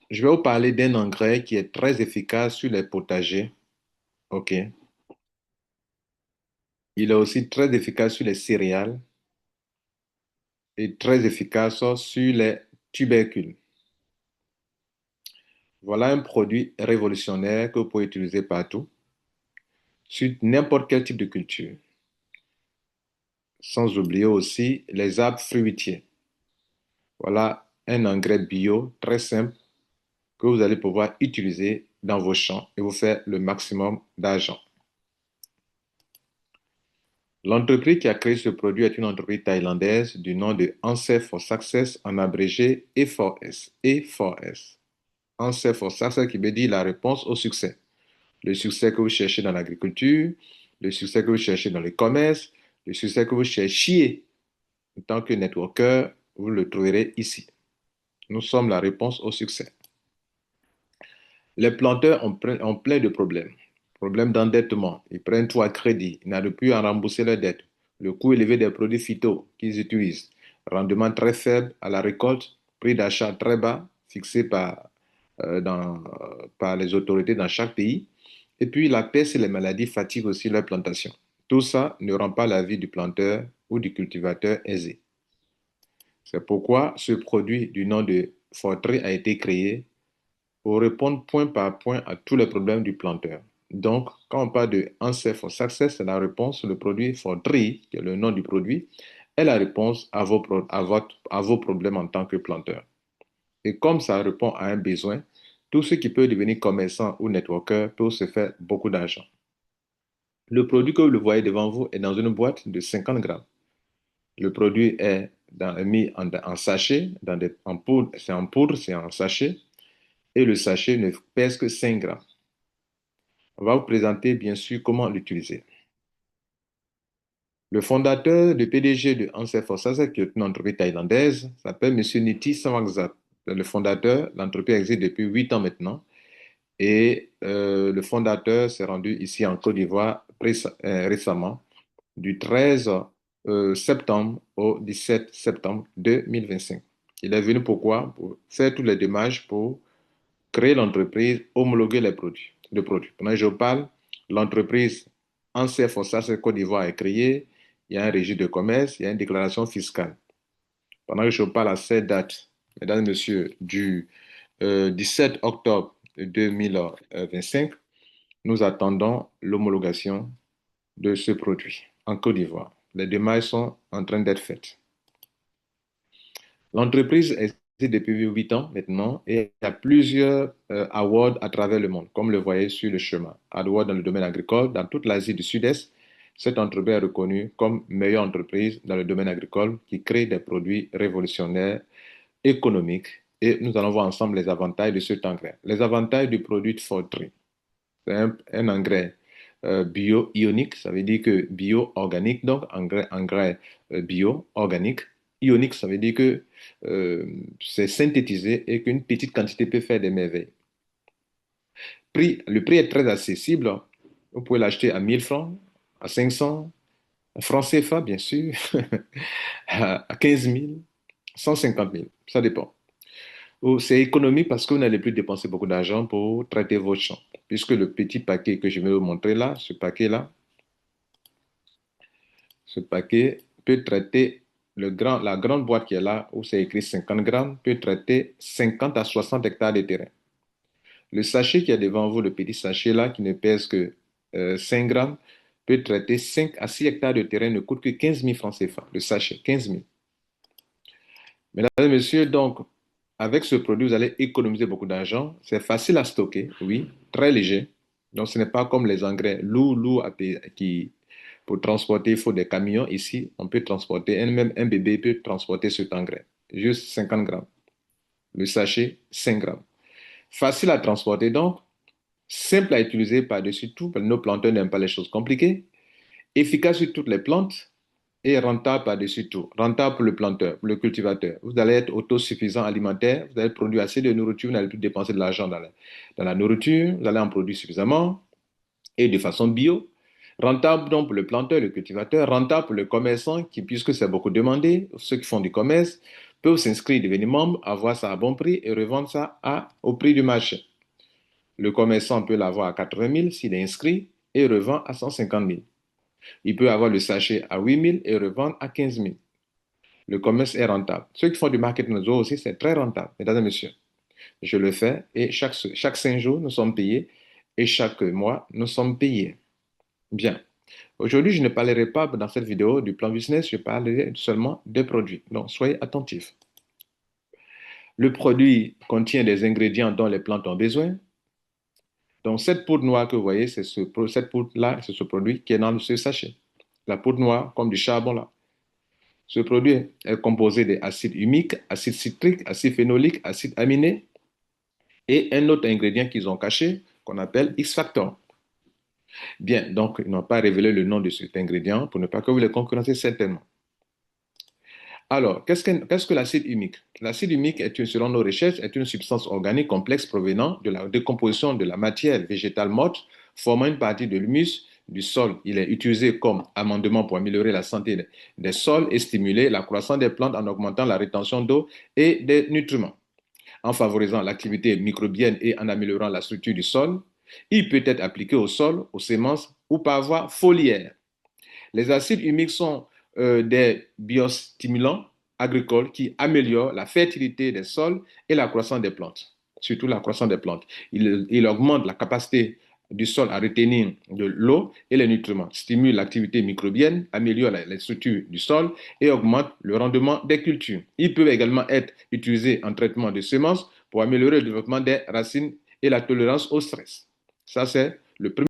Je vais vous parler d'un engrais qui est très efficace sur les potagers. OK. Il est aussi très efficace sur les céréales et très efficace sur les tubercules. Voilà un produit révolutionnaire que vous pouvez utiliser partout, sur n'importe quel type de culture. Sans oublier aussi les arbres fruitiers. Voilà un engrais bio très simple que vous allez pouvoir utiliser dans vos champs et vous faire le maximum d'argent. L'entreprise qui a créé ce produit est une entreprise thaïlandaise du nom de Answer for Success, en abrégé E4S. E4S. Answer for Success qui veut dire la réponse au succès. Le succès que vous cherchez dans l'agriculture, le succès que vous cherchez dans le commerce, le succès que vous cherchiez en tant que networker, vous le trouverez ici. Nous sommes la réponse au succès. Les planteurs ont plein de problèmes. Problème d'endettement. Ils prennent tout à crédit. Ils n'arrivent plus à rembourser leurs dettes. Le coût élevé des produits phyto qu'ils utilisent. Rendement très faible à la récolte. Prix d'achat très bas, fixé par les autorités dans chaque pays. Et puis la peste et les maladies fatiguent aussi leur plantation. Tout ça ne rend pas la vie du planteur ou du cultivateur aisée. C'est pourquoi ce produit du nom de Fortry a été créé pour répondre point par point à tous les problèmes du planteur. Donc, quand on parle de Answer for Success, c'est la réponse, le produit Fortry, qui est le nom du produit, est la réponse à vos problèmes en tant que planteur. Et comme ça répond à un besoin, tout ce qui peut devenir commerçant ou networker peut se faire beaucoup d'argent. Le produit que vous le voyez devant vous est dans une boîte de 50 grammes. Le produit est mis en sachet, en poudre, c'est en sachet, et le sachet ne pèse que 5 grammes. On va vous présenter bien sûr comment l'utiliser. Le fondateur, le PDG de Answer Forces, qui est une entreprise thaïlandaise, s'appelle M. Niti Samangzat. Le fondateur, l'entreprise existe depuis 8 ans maintenant. Et le fondateur s'est rendu ici en Côte d'Ivoire récemment, du 13 septembre au 17 septembre 2025. Il est venu pourquoi? Pour faire toutes les démarches pour créer l'entreprise, homologuer les produits. Pendant que je parle, l'entreprise Answer Fossas Côte d'Ivoire est créée, il y a un registre de commerce, il y a une déclaration fiscale. Pendant que je parle à cette date, mesdames et messieurs, du 17 octobre 2025, nous attendons l'homologation de ce produit en Côte d'Ivoire. Les démarches sont en train d'être faites. L'entreprise existe depuis 8 ans maintenant et il y a plusieurs awards à travers le monde, comme le voyez sur le chemin. Awards dans le domaine agricole, dans toute l'Asie du Sud-Est, cette entreprise est reconnue comme meilleure entreprise dans le domaine agricole qui crée des produits révolutionnaires économiques. Et nous allons voir ensemble les avantages de cet engrais. Les avantages du produit de Fortry. C'est un engrais bio-ionique, ça veut dire que bio-organique, donc engrais bio-organique. Ionique, ça veut dire que c'est synthétisé et qu'une petite quantité peut faire des merveilles. Le prix est très accessible. Vous pouvez l'acheter à 1000 francs, à 500, à francs CFA, bien sûr, à 15 000, 150 000, ça dépend. C'est économique parce que vous n'allez plus dépenser beaucoup d'argent pour traiter vos champs. Puisque le petit paquet que je vais vous montrer là, ce paquet peut traiter la grande boîte qui est là, où c'est écrit 50 grammes, peut traiter 50 à 60 hectares de terrain. Le sachet qui est devant vous, le petit sachet là, qui ne pèse que 5 grammes, peut traiter 5 à 6 hectares de terrain, ne coûte que 15 000 francs CFA. Le sachet, 15 000. Mesdames et messieurs, donc, avec ce produit, vous allez économiser beaucoup d'argent. C'est facile à stocker, oui, très léger. Donc, ce n'est pas comme les engrais lourds qui, pour transporter, il faut des camions. Ici, on peut transporter, même un bébé peut transporter cet engrais. Juste 50 grammes. Le sachet, 5 grammes. Facile à transporter, donc, simple à utiliser par-dessus tout, parce que nos planteurs n'aiment pas les choses compliquées. Efficace sur toutes les plantes et rentable par-dessus tout. Rentable pour le planteur, pour le cultivateur. Vous allez être autosuffisant alimentaire, vous allez produire assez de nourriture, vous n'allez plus dépenser de l'argent dans la nourriture, vous allez en produire suffisamment et de façon bio. Rentable donc pour le planteur, le cultivateur, rentable pour le commerçant, puisque c'est beaucoup demandé, ceux qui font du commerce, peuvent s'inscrire, devenir membres, avoir ça à bon prix et revendre ça au prix du marché. Le commerçant peut l'avoir à 80 000 s'il est inscrit et revend à 150 000. Il peut avoir le sachet à 8 000 et revendre à 15 000. Le commerce est rentable. Ceux qui font du marketing réseau aussi, c'est très rentable, mesdames et messieurs. Je le fais et chaque 5 jours, nous sommes payés et chaque mois, nous sommes payés. Bien. Aujourd'hui, je ne parlerai pas dans cette vidéo du plan business, je parlerai seulement des produits. Donc, soyez attentifs. Le produit contient des ingrédients dont les plantes ont besoin. Donc, cette poudre noire que vous voyez, cette poudre-là, c'est ce produit qui est dans ce sachet. La poudre noire, comme du charbon là. Ce produit est composé d'acides humiques, acide citrique, acide phénolique, acide aminé et un autre ingrédient qu'ils ont caché qu'on appelle X-Factor. Bien, donc ils n'ont pas révélé le nom de cet ingrédient pour ne pas que vous les concurrencez certainement. Alors, qu'est-ce que l'acide humique? L'acide humique, selon nos recherches, est une substance organique complexe provenant de la décomposition de la matière végétale morte, formant une partie de l'humus du sol. Il est utilisé comme amendement pour améliorer la santé des sols et stimuler la croissance des plantes en augmentant la rétention d'eau et des nutriments, en favorisant l'activité microbienne et en améliorant la structure du sol. Il peut être appliqué au sol, aux semences ou par voie foliaire. Les acides humiques sont des biostimulants agricoles qui améliorent la fertilité des sols et la croissance des plantes, surtout la croissance des plantes. Il augmente la capacité du sol à retenir de l'eau et les nutriments, stimule l'activité microbienne, améliore les structures du sol et augmente le rendement des cultures. Il peut également être utilisé en traitement de semences pour améliorer le développement des racines et la tolérance au stress. Ça, c'est le premier.